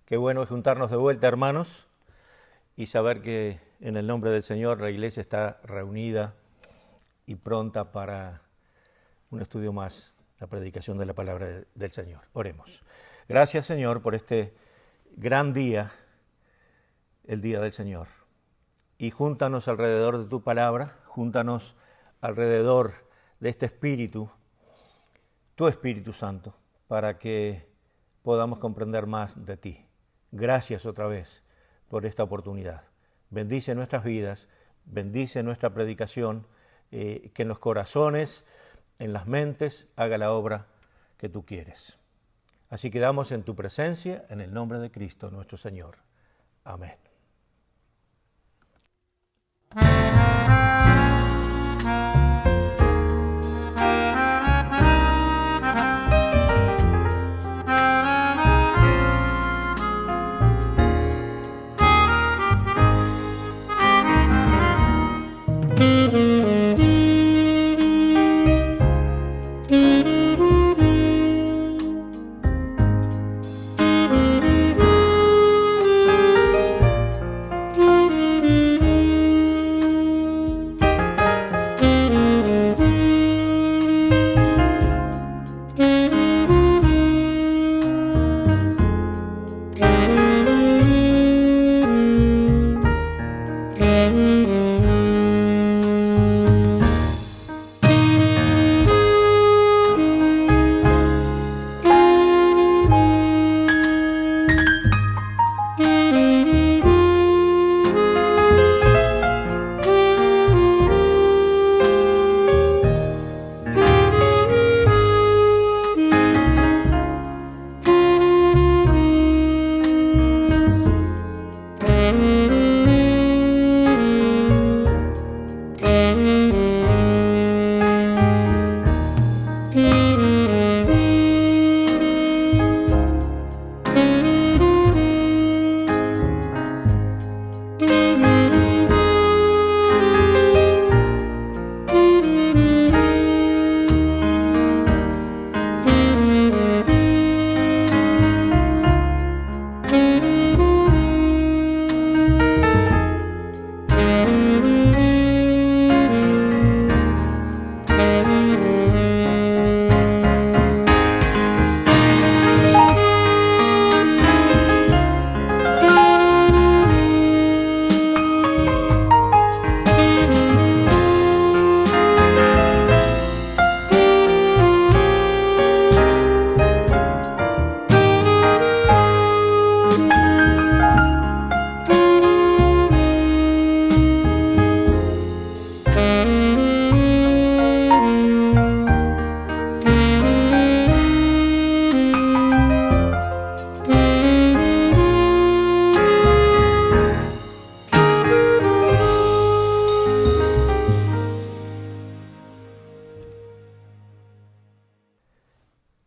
Qué bueno es juntarnos de vuelta, hermanos, y saber que en el nombre del Señor la iglesia está reunida y pronta para un estudio más, la predicación de la palabra del Señor. Oremos. Gracias, Señor, por este gran día, el día del Señor. Y júntanos alrededor de tu palabra, júntanos alrededor de este Espíritu, tu Espíritu Santo, para que podamos comprender más de ti. Gracias otra vez por esta oportunidad. Bendice nuestras vidas, bendice nuestra predicación, que en los corazones, en las mentes, haga la obra que tú quieres. Así quedamos en tu presencia, en el nombre de Cristo nuestro Señor. Amén.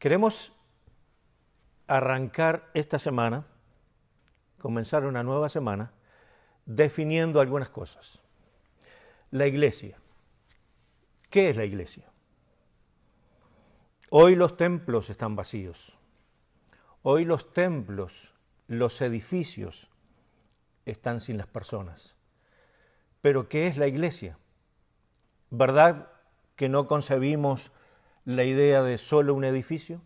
Queremos arrancar esta semana, comenzar una nueva semana, definiendo algunas cosas. La iglesia. ¿Qué es la iglesia? Hoy los templos están vacíos. Hoy los templos, los edificios están sin las personas. ¿Pero qué es la iglesia? ¿Verdad que no concebimos la idea de solo un edificio?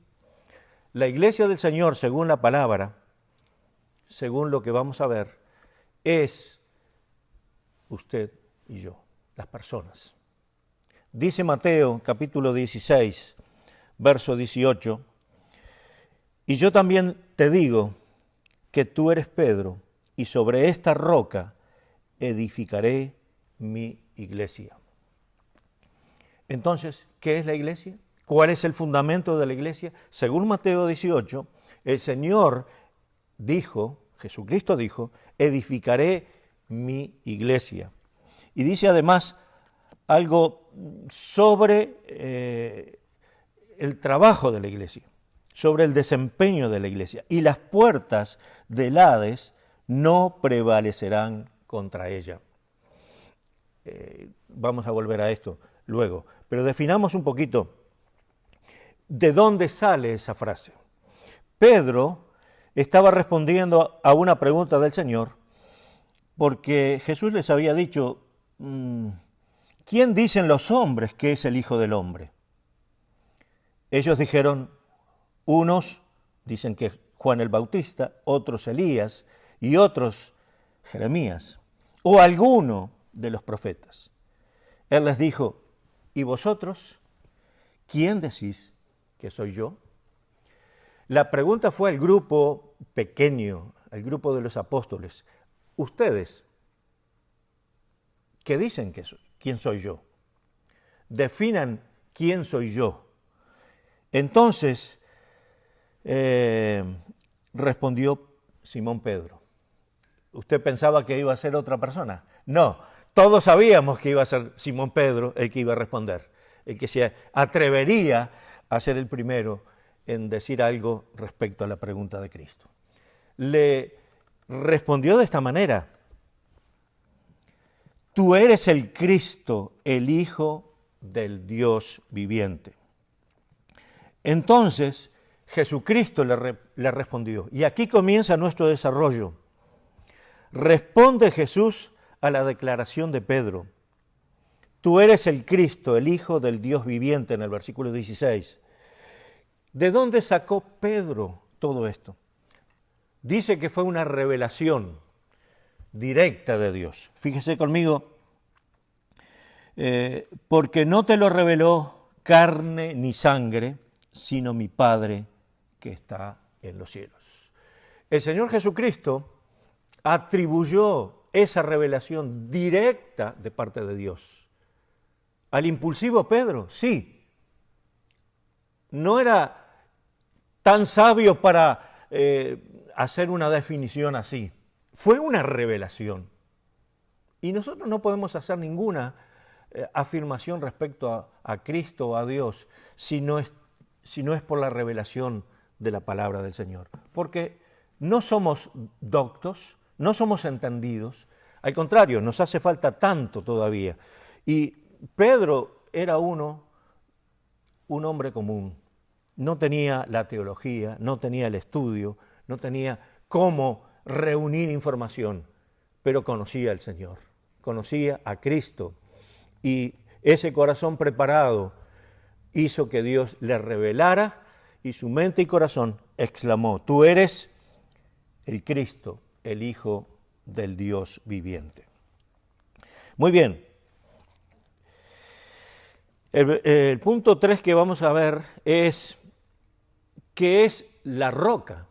La iglesia del Señor, según la palabra, según lo que vamos a ver, es usted y yo, las personas. Dice Mateo, capítulo 16, verso 18, y yo también te digo que tú eres Pedro, y sobre esta roca edificaré mi iglesia. Entonces, ¿qué es la iglesia? ¿Cuál es el fundamento de la iglesia? Según Mateo 18, el Señor dijo, Jesucristo dijo, edificaré mi iglesia. Y dice además algo sobre el trabajo de la iglesia, sobre el desempeño de la iglesia. Y las puertas del Hades no prevalecerán contra ella. Vamos a volver a esto luego, pero definamos un poquito de dónde sale esa frase. Pedro estaba respondiendo a una pregunta del Señor, porque Jesús les había dicho, ¿quién dicen los hombres que es el Hijo del Hombre? Ellos dijeron, unos dicen que Juan el Bautista, otros Elías y otros Jeremías, o alguno de los profetas. Él les dijo, ¿y vosotros? ¿Quién decís que soy yo? La pregunta fue al grupo pequeño, al grupo de los apóstoles. Ustedes, ¿qué dicen que soy? ¿Quién soy yo? Definan quién soy yo. Entonces, respondió Simón Pedro. ¿Usted pensaba que iba a ser otra persona? No, todos sabíamos que iba a ser Simón Pedro el que iba a responder, el que se atrevería a ser el primero en decir algo respecto a la pregunta de Cristo. Le respondió de esta manera, tú eres el Cristo, el Hijo del Dios viviente. Entonces, Jesucristo le respondió, y aquí comienza nuestro desarrollo. Responde Jesús a la declaración de Pedro. Tú eres el Cristo, el Hijo del Dios viviente, en el versículo 16. ¿De dónde sacó Pedro todo esto? Dice que fue una revelación directa de Dios. Fíjese conmigo, porque no te lo reveló carne ni sangre, sino mi Padre que está en los cielos. El Señor Jesucristo atribuyó esa revelación directa de parte de Dios. Al impulsivo Pedro, sí. No era tan sabio para hacer una definición así. Fue una revelación. Y nosotros no podemos hacer ninguna afirmación respecto a Cristo o a Dios si no es por la revelación de la palabra del Señor. Porque no somos doctos, no somos entendidos, al contrario, nos hace falta tanto todavía. Y Pedro era un hombre común, no tenía la teología, no tenía el estudio, no tenía cómo reunir información, pero conocía al Señor, conocía a Cristo. Y ese corazón preparado hizo que Dios le revelara y su mente y corazón exclamó, tú eres el Cristo, el Hijo del Dios viviente. Muy bien. El punto 3 que vamos a ver es ¿qué es la roca?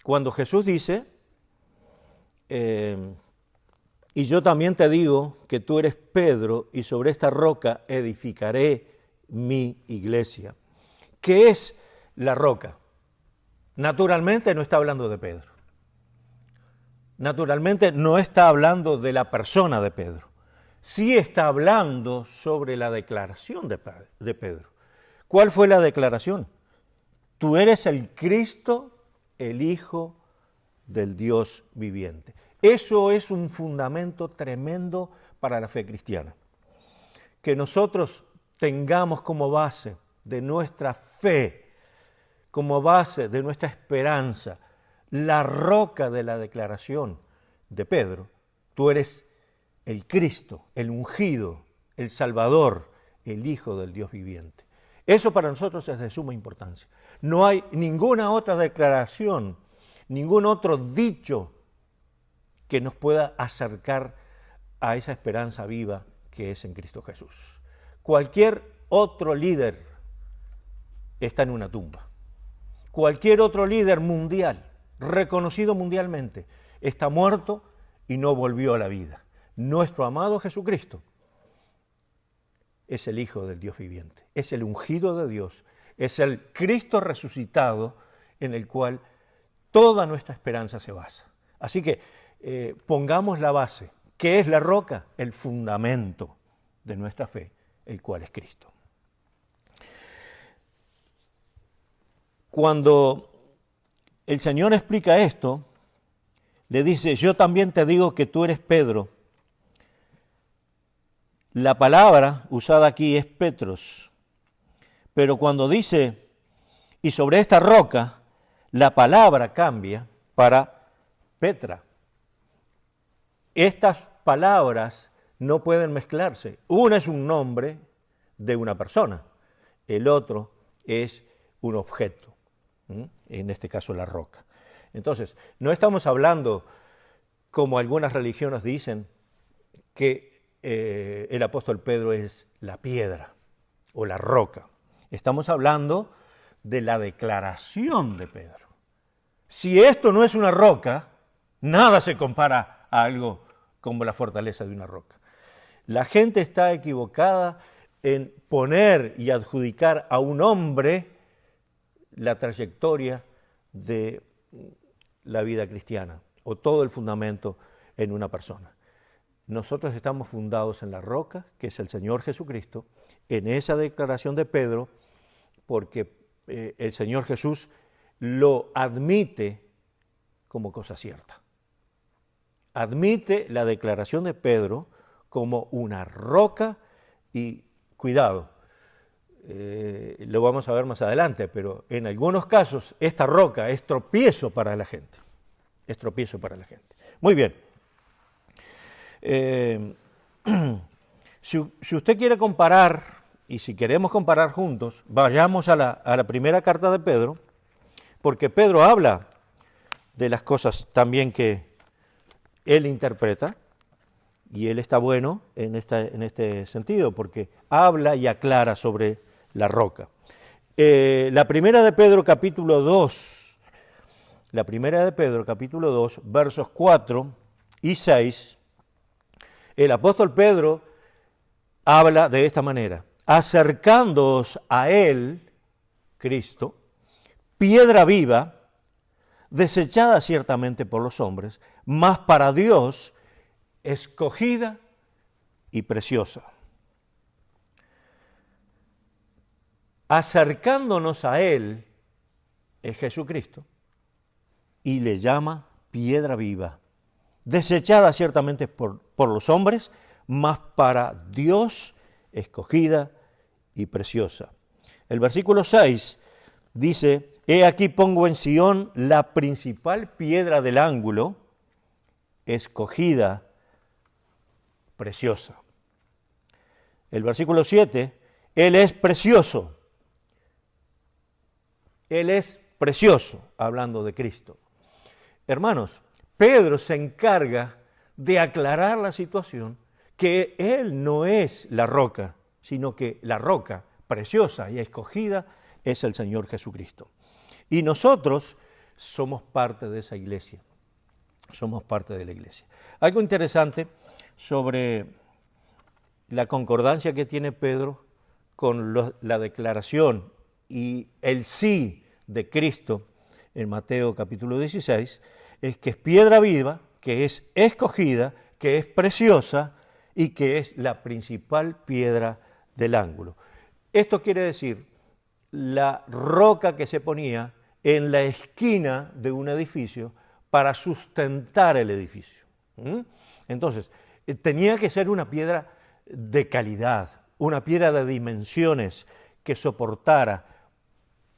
Cuando Jesús dice, y yo también te digo que tú eres Pedro y sobre esta roca edificaré mi iglesia. ¿Qué es la roca? Naturalmente no está hablando de Pedro. Naturalmente no está hablando de la persona de Pedro. Sí está hablando sobre la declaración de Pedro. ¿Cuál fue la declaración? Tú eres el Cristo, el Hijo del Dios viviente. Eso es un fundamento tremendo para la fe cristiana. Que nosotros tengamos como base de nuestra fe, como base de nuestra esperanza, la roca de la declaración de Pedro. Tú eres el Cristo, el ungido, el Salvador, el Hijo del Dios viviente. Eso para nosotros es de suma importancia. No hay ninguna otra declaración, ningún otro dicho que nos pueda acercar a esa esperanza viva que es en Cristo Jesús. Cualquier otro líder está en una tumba. Cualquier otro líder mundial, reconocido mundialmente, está muerto y no volvió a la vida. Nuestro amado Jesucristo es el Hijo del Dios viviente, es el ungido de Dios, es el Cristo resucitado en el cual toda nuestra esperanza se basa. Así que pongamos la base. ¿Qué es la roca? El fundamento de nuestra fe, el cual es Cristo. Cuando el Señor explica esto, le dice, yo también te digo que tú eres Pedro. La palabra usada aquí es Petros, pero cuando dice, y sobre esta roca, la palabra cambia para Petra. Estas palabras no pueden mezclarse. Una es un nombre de una persona, el otro es un objeto, en este caso la roca. Entonces, no estamos hablando, como algunas religiones dicen, que el apóstol Pedro es la piedra o la roca. Estamos hablando de la declaración de Pedro. Si esto no es una roca, nada se compara a algo como la fortaleza de una roca. La gente está equivocada en poner y adjudicar a un hombre la trayectoria de la vida cristiana o todo el fundamento en una persona. Nosotros estamos fundados en la roca, que es el Señor Jesucristo, en esa declaración de Pedro, porque el Señor Jesús lo admite como cosa cierta. Admite la declaración de Pedro como una roca y, cuidado, lo vamos a ver más adelante, pero en algunos casos esta roca es tropiezo para la gente. Es tropiezo para la gente. Muy bien. Si usted quiere comparar, y si queremos comparar juntos, vayamos a la primera carta de Pedro, porque Pedro habla de las cosas también que él interpreta, y él está bueno en este sentido, porque habla y aclara sobre la roca. La primera de Pedro, capítulo 2, versos 4 y 6, el apóstol Pedro habla de esta manera: acercándoos a él, Cristo, piedra viva, desechada ciertamente por los hombres, mas para Dios escogida y preciosa. Acercándonos a él es Jesucristo y le llama piedra viva, desechada ciertamente por los hombres, mas para Dios escogida y preciosa. El versículo 6 dice: he aquí pongo en Sión la principal piedra del ángulo, escogida, preciosa. El versículo 7, Él es precioso. Él es precioso, hablando de Cristo. Hermanos, Pedro se encarga de aclarar la situación, que Él no es la roca, sino que la roca preciosa y escogida es el Señor Jesucristo. Y nosotros somos parte de esa iglesia. Somos parte de la iglesia. Algo interesante sobre la concordancia que tiene Pedro con la declaración y el sí de Cristo en Mateo capítulo 16, es que es piedra viva, que es escogida, que es preciosa y que es la principal piedra del ángulo. Esto quiere decir la roca que se ponía en la esquina de un edificio para sustentar el edificio. Entonces, tenía que ser una piedra de calidad, una piedra de dimensiones que soportara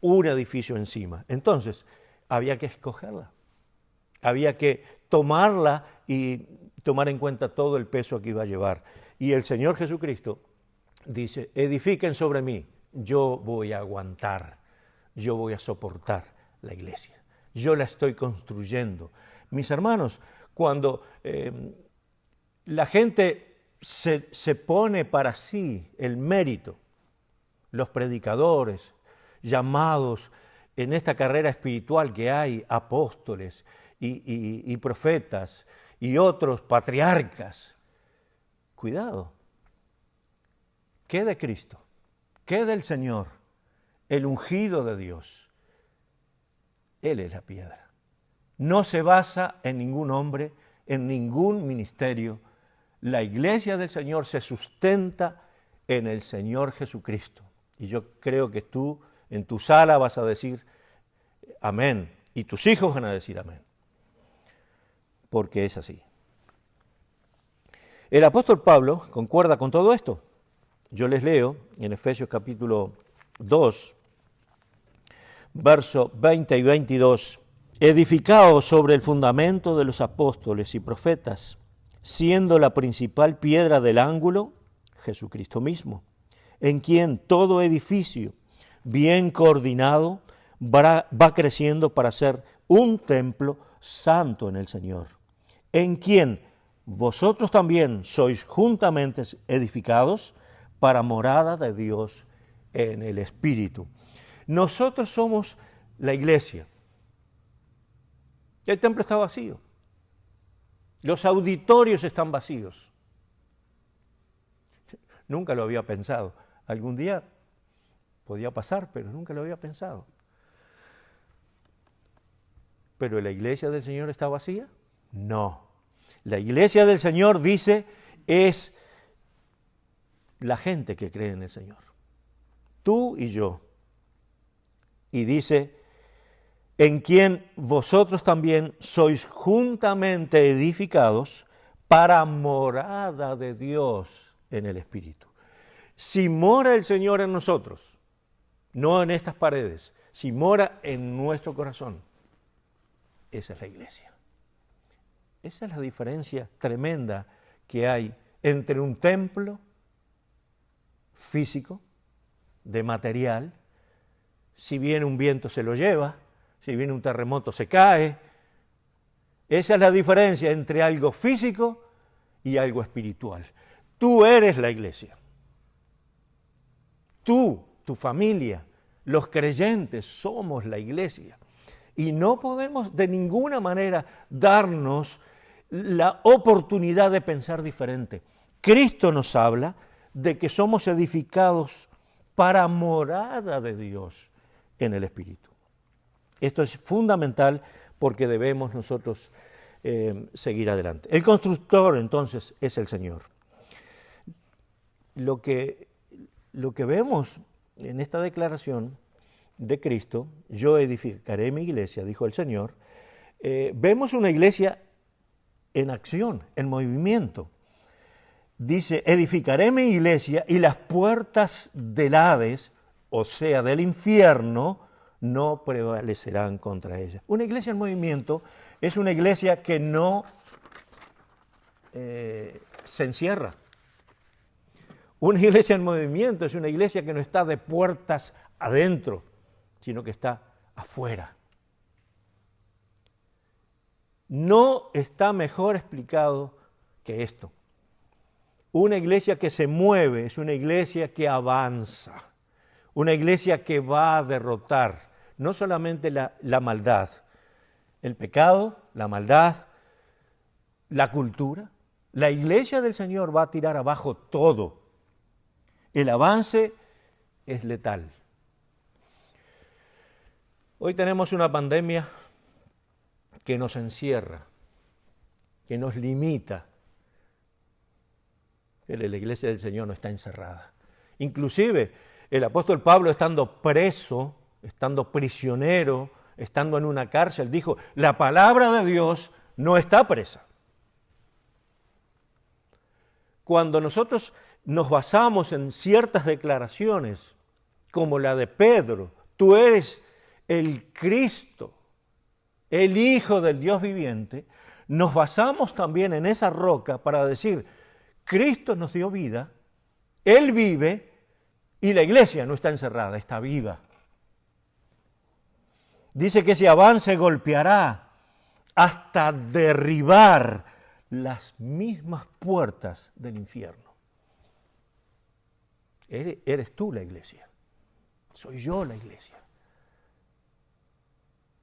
un edificio encima. Entonces, había que escogerla, había que tomarla y tomar en cuenta todo el peso que iba a llevar. Y el Señor Jesucristo dice: edifiquen sobre mí, yo voy a aguantar, yo voy a soportar la iglesia, yo la estoy construyendo. Mis hermanos, cuando la gente se pone para sí el mérito, los predicadores llamados en esta carrera espiritual que hay, apóstoles y profetas y otros patriarcas, cuidado, ¿qué de Cristo? ¿Qué del Señor? El ungido de Dios. Él es la piedra. No se basa en ningún hombre, en ningún ministerio. La iglesia del Señor se sustenta en el Señor Jesucristo. Y yo creo que tú en tu sala vas a decir amén, y tus hijos van a decir amén, porque es así. El apóstol Pablo concuerda con todo esto. Yo les leo en Efesios capítulo 2, verso 20 y 22, edificados sobre el fundamento de los apóstoles y profetas, siendo la principal piedra del ángulo Jesucristo mismo, en quien todo edificio bien coordinado va creciendo para ser un templo santo en el Señor, en quien vosotros también sois juntamente edificados para morada de Dios en el Espíritu. Nosotros somos la iglesia. El templo está vacío. Los auditorios están vacíos. Nunca lo había pensado. Algún día podía pasar, pero nunca lo había pensado. ¿Pero la iglesia del Señor está vacía? No. La iglesia del Señor, dice, es la gente que cree en el Señor. Tú y yo. Y dice, en quien vosotros también sois juntamente edificados para morada de Dios en el Espíritu. Si mora el Señor en nosotros, no en estas paredes, si mora en nuestro corazón, esa es la iglesia. Esa es la diferencia tremenda que hay entre un templo físico, de material, si viene un viento se lo lleva, si viene un terremoto se cae. Esa es la diferencia entre algo físico y algo espiritual. Tú eres la iglesia. Tú, tu familia, los creyentes somos la iglesia. Y no podemos de ninguna manera darnos la oportunidad de pensar diferente. Cristo nos habla de que somos edificados para morada de Dios en el Espíritu. Esto es fundamental porque debemos nosotros seguir adelante. El constructor, entonces, es el Señor. Lo que vemos en esta declaración de Cristo, yo edificaré mi iglesia, dijo el Señor, vemos una iglesia en acción, en movimiento. Dice, edificaré mi iglesia y las puertas del Hades, o sea, del infierno, no prevalecerán contra ella. Una iglesia en movimiento es una iglesia que no se encierra. Una iglesia en movimiento es una iglesia que no está de puertas adentro, sino que está afuera. No está mejor explicado que esto. Una iglesia que se mueve es una iglesia que avanza, una iglesia que va a derrotar no solamente la maldad, el pecado, la maldad, la cultura. La iglesia del Señor va a tirar abajo todo. El avance es letal. Hoy tenemos una pandemia que nos encierra, que nos limita. Pero la iglesia del Señor no está encerrada. Inclusive el apóstol Pablo, estando preso, estando prisionero, estando en una cárcel, dijo, la palabra de Dios no está presa. Cuando nosotros nos basamos en ciertas declaraciones, como la de Pedro, tú eres el Cristo, el Hijo del Dios viviente, nos basamos también en esa roca para decir, Cristo nos dio vida, Él vive y la iglesia no está encerrada, está viva. Dice que ese avance golpeará hasta derribar las mismas puertas del infierno. Eres tú la iglesia, soy yo la iglesia.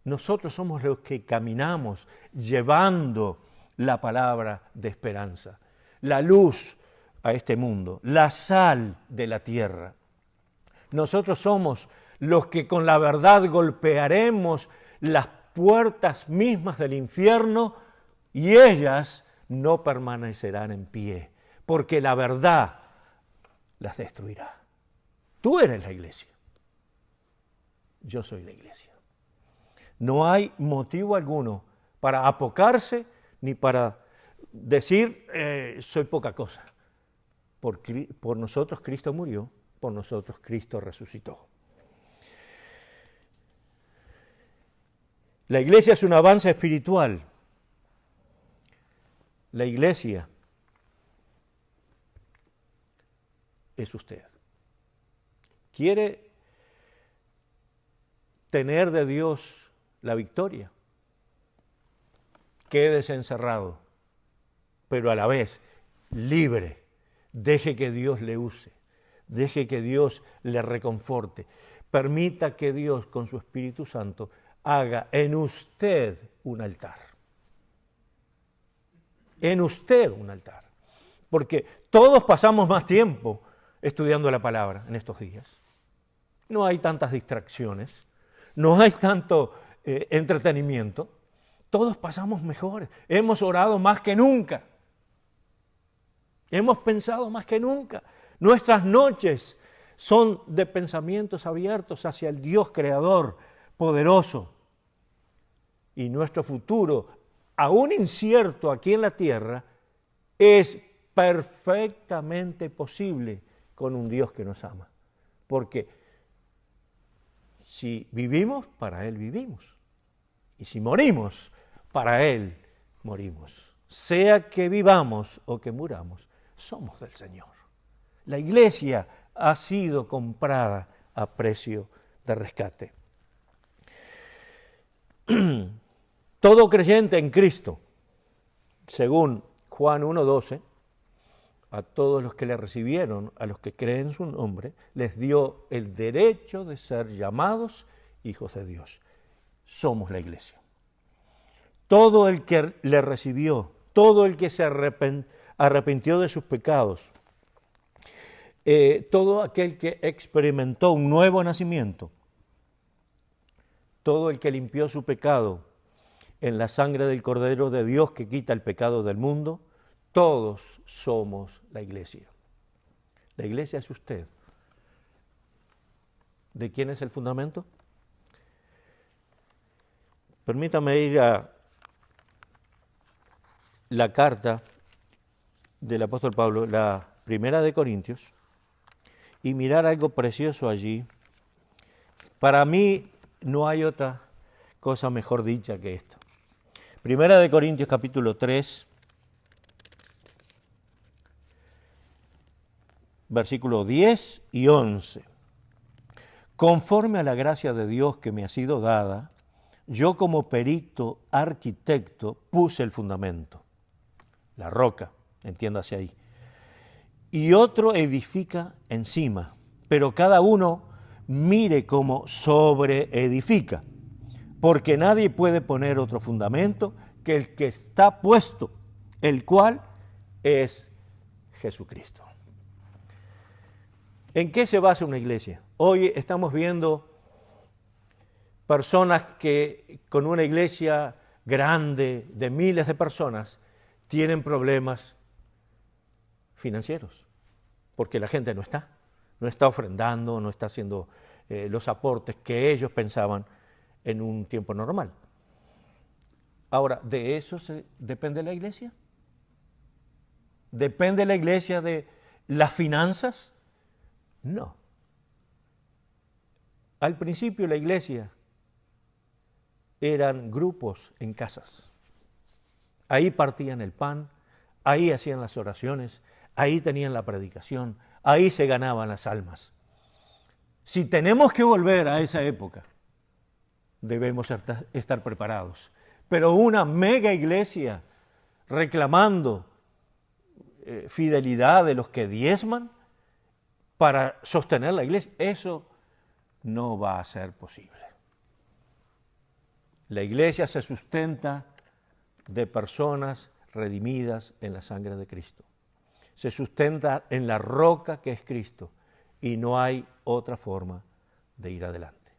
Nosotros somos los que caminamos llevando la palabra de esperanza, la luz a este mundo, la sal de la tierra. Nosotros somos los que con la verdad golpearemos las puertas mismas del infierno y ellas no permanecerán en pie, porque la verdad las destruirá. Tú eres la iglesia. Yo soy la iglesia. No hay motivo alguno para apocarse ni para decir soy poca cosa. Por nosotros Cristo murió, por nosotros Cristo resucitó. La iglesia es un avance espiritual. La iglesia es usted. ¿Quiere tener de Dios la victoria? Quédese encerrado, pero a la vez libre. Deje que Dios le use, deje que Dios le reconforte. Permita que Dios con su Espíritu Santo haga en usted un altar. En usted un altar. Porque todos pasamos más tiempo estudiando la palabra en estos días. No hay tantas distracciones, no hay tanto entretenimiento. Todos pasamos mejor. Hemos orado más que nunca. Hemos pensado más que nunca. Nuestras noches son de pensamientos abiertos hacia el Dios creador, poderoso. Y nuestro futuro, aún incierto aquí en la tierra, es perfectamente posible con un Dios que nos ama. Porque si vivimos, para Él vivimos. Y si morimos, para Él morimos. Sea que vivamos o que muramos, somos del Señor. La iglesia ha sido comprada a precio de rescate. Todo creyente en Cristo, según Juan 1:12, a todos los que le recibieron, a los que creen en su nombre, les dio el derecho de ser llamados hijos de Dios. Somos la iglesia. Todo el que le recibió, todo el que se arrepintió de sus pecados, todo aquel que experimentó un nuevo nacimiento, todo el que limpió su pecado en la sangre del Cordero de Dios que quita el pecado del mundo, todos somos la iglesia. La iglesia es usted. ¿De quién es el fundamento? Permítame ir a la carta del apóstol Pablo, la primera de Corintios, y mirar algo precioso allí. Para mí no hay otra cosa mejor dicha que esta. Primera de Corintios capítulo 3, versículos 10 y 11. Conforme a la gracia de Dios que me ha sido dada, yo como perito arquitecto puse el fundamento, la roca, entiéndase ahí, y otro edifica encima, pero cada uno mire cómo sobreedifica, porque nadie puede poner otro fundamento que el que está puesto, el cual es Jesucristo. ¿En qué se basa una iglesia? Hoy estamos viendo personas que con una iglesia grande de miles de personas tienen problemas financieros, porque la gente no está ofrendando, no está haciendo los aportes que ellos pensaban en un tiempo normal. Ahora, ¿de eso depende la iglesia? ¿Depende la iglesia de las finanzas? No. Al principio la iglesia eran grupos en casas. Ahí partían el pan, ahí hacían las oraciones, ahí tenían la predicación, ahí se ganaban las almas. Si tenemos que volver a esa época, debemos estar preparados. Pero una mega iglesia reclamando fidelidad de los que diezman para sostener la iglesia, eso no va a ser posible. La iglesia se sustenta de personas redimidas en la sangre de Cristo. Se sustenta en la roca que es Cristo y no hay otra forma de ir adelante.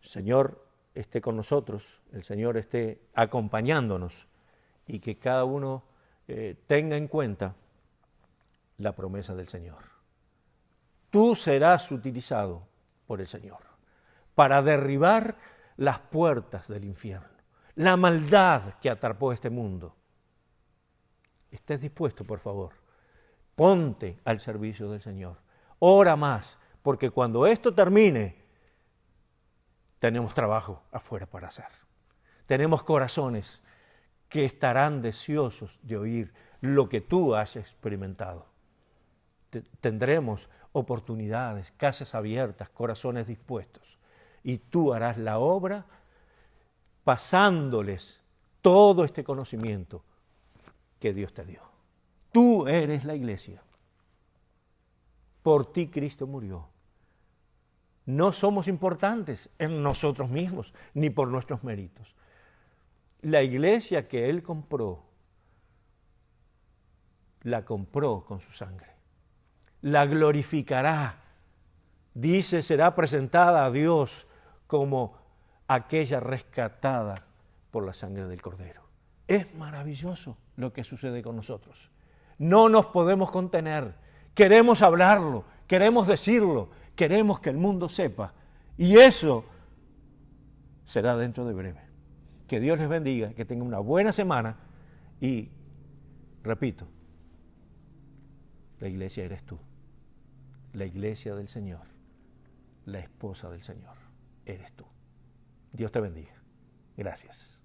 El Señor esté con nosotros, el Señor esté acompañándonos y que cada uno tenga en cuenta la promesa del Señor. Tú serás utilizado por el Señor para derribar las puertas del infierno, la maldad que atrapó este mundo. Estés dispuesto, por favor. Ponte al servicio del Señor. Ora más, porque cuando esto termine, tenemos trabajo afuera para hacer. Tenemos corazones que estarán deseosos de oír lo que tú has experimentado. Tendremos oportunidades, casas abiertas, corazones dispuestos. Y tú harás la obra pasándoles todo este conocimiento que Dios te dio. Tú eres la iglesia. Por ti Cristo murió. No somos importantes en nosotros mismos, ni por nuestros méritos. La iglesia que Él compró, la compró con su sangre. La glorificará. Dice, será presentada a Dios como aquella rescatada por la sangre del Cordero. Es maravilloso lo que sucede con nosotros. No nos podemos contener. Queremos hablarlo, queremos decirlo, queremos que el mundo sepa. Y eso será dentro de breve. Que Dios les bendiga, que tengan una buena semana y, repito, la iglesia eres tú. La iglesia del Señor, la esposa del Señor, eres tú. Dios te bendiga. Gracias.